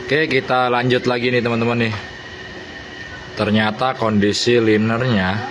Oke, kita lanjut lagi nih teman-teman nih. Ternyata kondisi linernya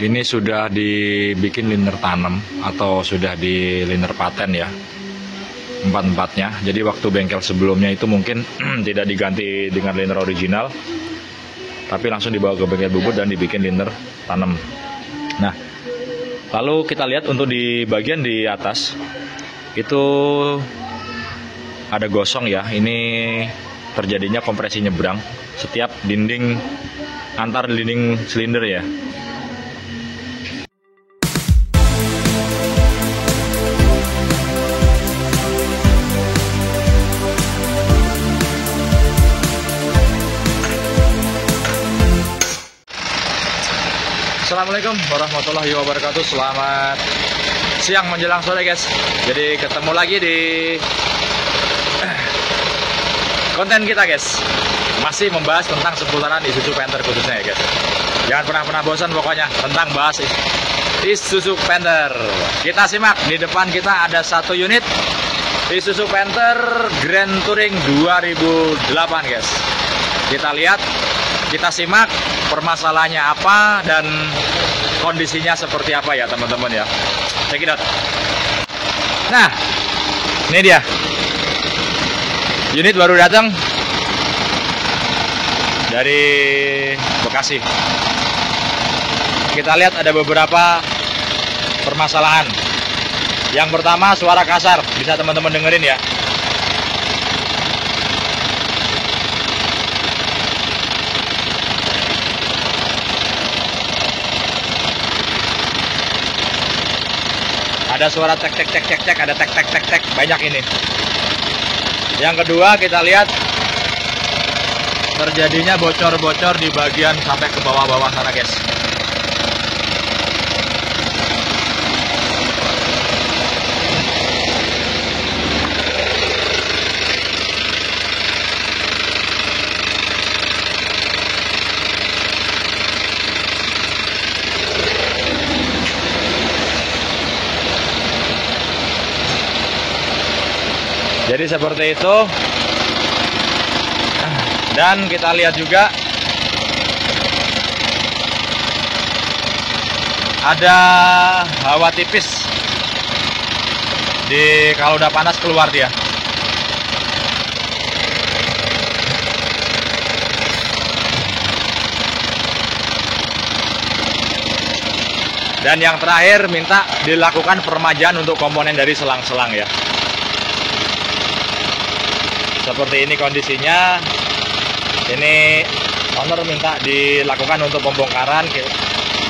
ini sudah dibikin liner tanam atau sudah di liner paten ya, empat-empatnya. Jadi waktu bengkel sebelumnya itu mungkin tidak diganti dengan liner original, tapi langsung dibawa ke bengkel bubut dan dibikin liner tanam. Nah, lalu kita lihat untuk di bagian di atas itu ada gosong ya. Ini terjadinya kompresi nyebrang setiap dinding, antar dinding silinder ya. Assalamualaikum warahmatullahi wabarakatuh. Selamat siang menjelang sore guys. Jadi ketemu lagi di konten kita guys. Masih membahas tentang seputaran Isuzu Panther khususnya ya guys. Jangan pernah bosan pokoknya tentang bahas Isuzu Panther. Kita simak, di depan kita ada satu unit Isuzu Panther Grand Touring 2008 guys. Kita lihat, kita simak permasalahannya apa dan kondisinya seperti apa ya teman-teman ya. Check it out. Nah, ini dia. Unit baru datang dari Bekasi. Kita lihat ada beberapa permasalahan. Yang pertama, suara kasar. Bisa teman-teman dengerin ya. Ada suara tek tek tek tek tek, ada tek tek tek tek, banyak ini. Yang kedua, kita lihat terjadinya bocor-bocor di bagian sampai ke bawah-bawah sana guys. Jadi seperti itu. Dan kita lihat juga ada hawa tipis di kalau udah panas keluar dia. Dan yang terakhir, minta dilakukan peremajaan untuk komponen dari selang-selang ya. Seperti ini kondisinya. Ini owner minta dilakukan untuk pembongkaran,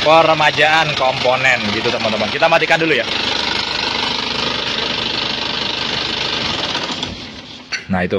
peremajaan komponen gitu teman-teman. Kita matikan dulu ya. Nah itu.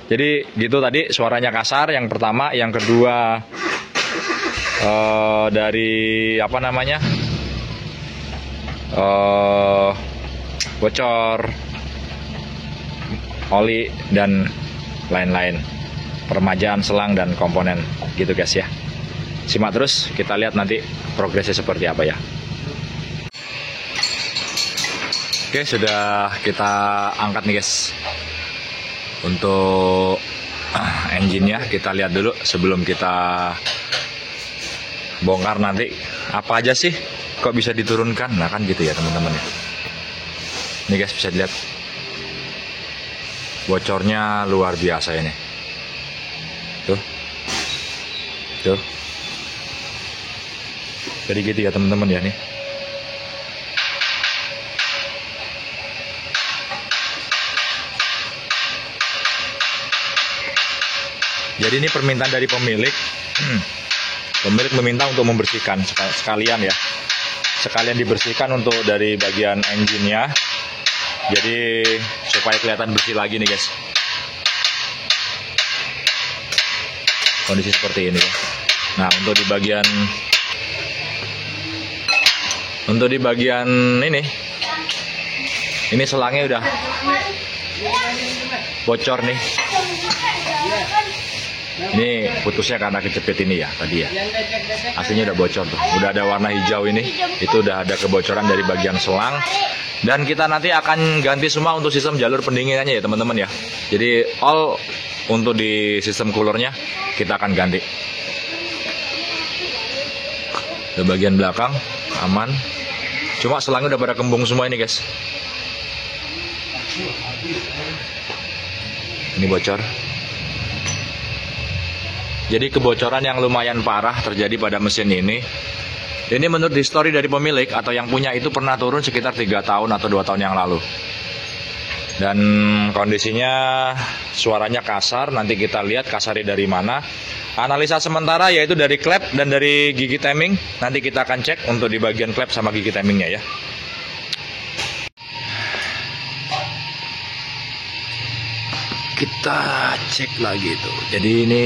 Jadi gitu tadi suaranya kasar yang pertama, yang kedua dari apa namanya? Bocor oli dan lain-lain, peremajaan selang dan komponen gitu guys ya. Simak terus, kita lihat nanti progresnya seperti apa ya. Oke, sudah kita angkat nih guys. Untuk engine-nya kita lihat dulu sebelum kita bongkar nanti apa aja sih kok bisa diturunkan. Nah kan gitu ya teman-teman ya. Ini guys bisa dilihat bocornya luar biasa ini. Tuh. Jadi gitu ya teman-teman ya nih. Jadi ini permintaan dari pemilik. Pemilik meminta untuk membersihkan sekalian ya. Sekalian dibersihkan untuk dari bagian engine-nya. Jadi supaya kelihatan bersih lagi nih guys. Kondisi seperti ini ya. Nah untuk di bagian ini selangnya udah bocor nih. Ini putusnya karena kejepit ini ya tadi ya. Aslinya udah bocor tuh. Udah ada warna hijau ini. Itu udah ada kebocoran dari bagian selang. Dan kita nanti akan ganti semua untuk sistem jalur pendinginannya ya teman-teman ya. Jadi all untuk di sistem coolernya kita akan ganti. Di bagian belakang aman. Cuma selangnya udah pada kembung semua ini guys. Ini bocor. Jadi kebocoran yang lumayan parah terjadi pada mesin ini. Ini menurut history dari pemilik atau yang punya itu pernah turun sekitar 3 tahun atau 2 tahun yang lalu. Dan kondisinya suaranya kasar. Nanti kita lihat kasarnya dari mana. Analisa sementara yaitu dari klep dan dari gigi timing. Nanti kita akan cek untuk di bagian klep sama gigi timingnya ya. Kita cek lagi tuh. Jadi ini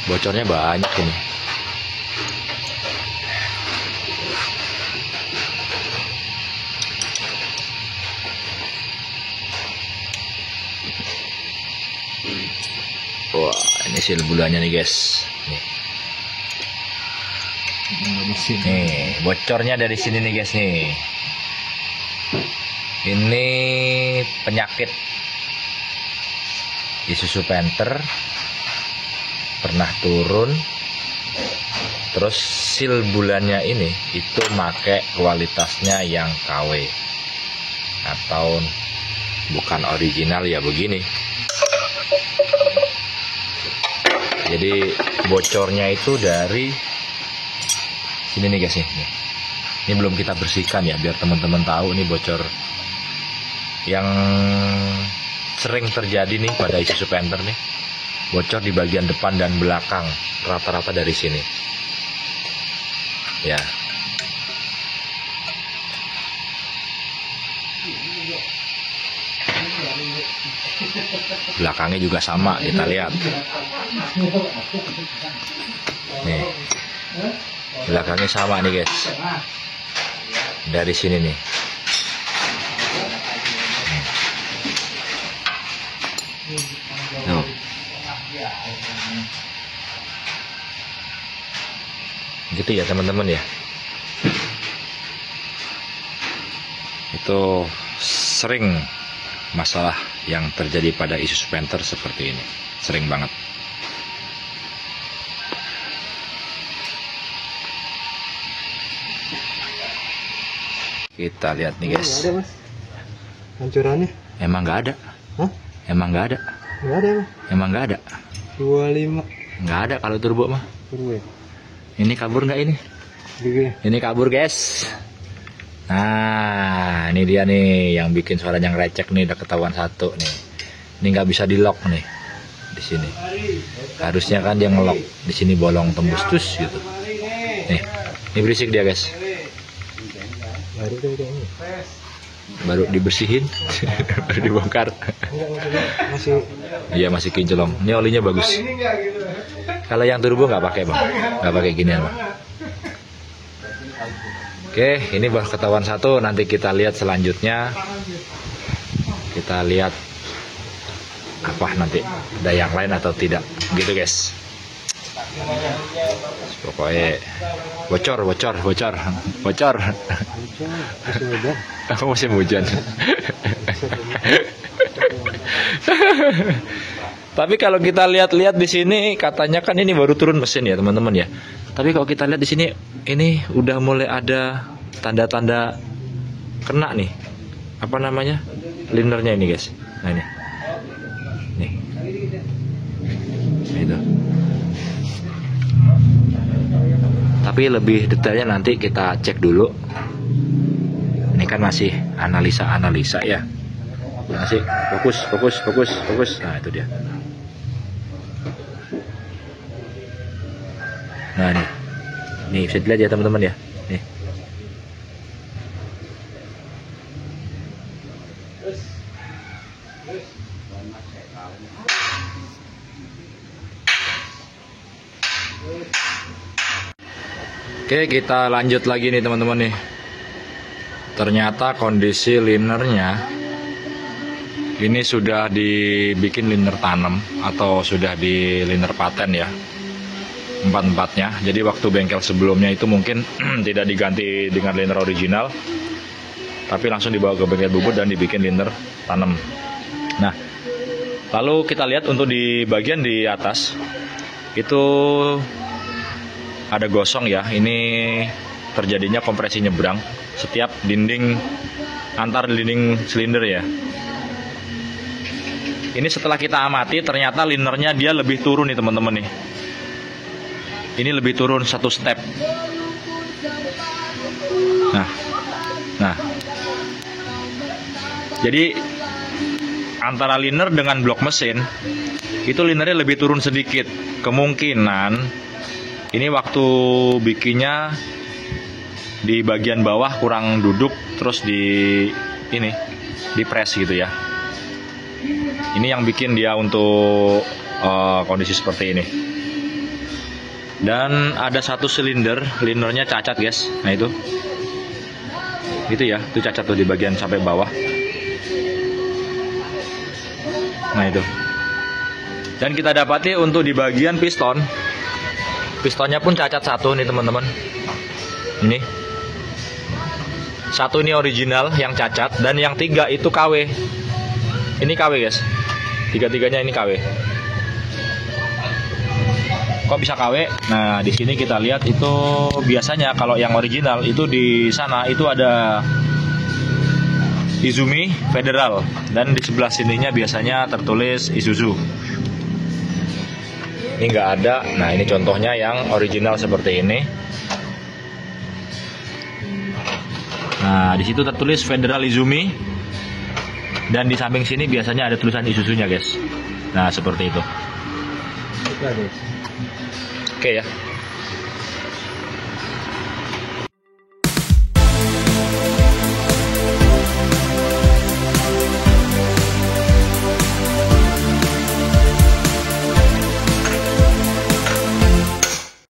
bocornya banyak ini. Wah, ini sil bulannya nih guys. Nih, bocornya dari sini nih guys nih. Ini penyakit Isuzu Panther pernah turun. Terus sil bulannya ini itu make kualitasnya yang KW atau bukan original ya begini. Jadi bocornya itu dari sini nih guys nih. Ini belum kita bersihkan ya biar teman-teman tahu ini bocor yang sering terjadi nih pada Isuzu Panther nih. Bocor di bagian depan dan belakang rata-rata dari sini. Ya. Belakangnya juga sama, kita lihat. Nih. Belakangnya sama nih, guys. Dari sini nih. Tuh. Gitu ya, teman-teman ya. Itu sering masalah yang terjadi pada Isuzu Panther seperti ini, sering banget. Kita lihat nih guys. Nggak ada mas, hancurannya? Emang nggak ada? Hah? Emang nggak ada? Nggak ada mas. Emang nggak ada? 25. Nggak ada kalau turbo mah. Turbo ya? Ini kabur nggak ini? Gini. Ini kabur guys. Nah, ini dia nih yang bikin suaranya ngerecek nih, udah ketahuan satu nih. Ini nggak bisa di lock nih di sini. Harusnya kan dia ngelock di sini, bolong tembus tus gitu. Nih, ini berisik dia guys. Baru deh kayaknya. Baru dibersihin, baru dibongkar. Enggak, masih. Iya masih kinclong. Ini olinya bagus. Kalau yang turbo nggak pakai bang, nggak pakai ginian bang. Oke, ini baru ketahuan satu. Nanti kita lihat selanjutnya. Kita lihat apa nanti ada yang lain atau tidak, gitu guys. Pokoknya bocor. Aku musim hujan. Tapi kalau kita lihat-lihat di sini, katanya kan ini baru turun mesin ya teman-teman ya. Tapi kalau kita lihat di sini, ini udah mulai ada tanda-tanda kena nih. Apa namanya? Linernya ini guys. Nah ini. Nih. Itu. Tapi lebih detailnya nanti kita cek dulu. Ini kan masih analisa ya. Masih fokus. Nah itu dia. Nah nih bisa dilihat ya teman-teman ya. Nih. Oke, kita lanjut lagi nih teman-teman nih. Ternyata kondisi linernya ini sudah dibikin liner tanam atau sudah di liner paten ya. empat-empatnya. Jadi waktu bengkel sebelumnya itu mungkin tidak diganti dengan liner original, tapi langsung dibawa ke bengkel bubut dan dibikin liner tanam. Nah, lalu kita lihat untuk di bagian di atas itu ada gosong ya. Ini terjadinya kompresi nyebrang setiap dinding, antar dinding silinder ya. Ini setelah kita amati ternyata linernya dia lebih turun nih teman-teman nih. Ini lebih turun satu step. Nah. Jadi antara liner dengan blok mesin itu linernya lebih turun sedikit. Kemungkinan ini waktu bikinnya di bagian bawah kurang duduk, terus di press gitu ya. Ini yang bikin dia untuk kondisi seperti ini. Dan ada satu silinder, linernya cacat guys. Nah itu ya, itu cacat tuh di bagian sampai bawah. Nah itu. Dan kita dapati untuk di bagian pistonnya pun cacat satu nih teman-teman. Ini satu ini original yang cacat, dan yang 3 itu KW. Ini KW guys. Tiga-tiganya ini KW. Kok bisa KW? Nah, di sini kita lihat itu biasanya kalau yang original itu di sana itu ada Izumi Federal, dan di sebelah sininya biasanya tertulis Isuzu. Ini nggak ada. Nah, ini contohnya yang original seperti ini. Nah, di situ tertulis Federal Izumi. Dan di samping sini biasanya ada tulisan Isuzunya guys. Nah seperti itu. Oke ya.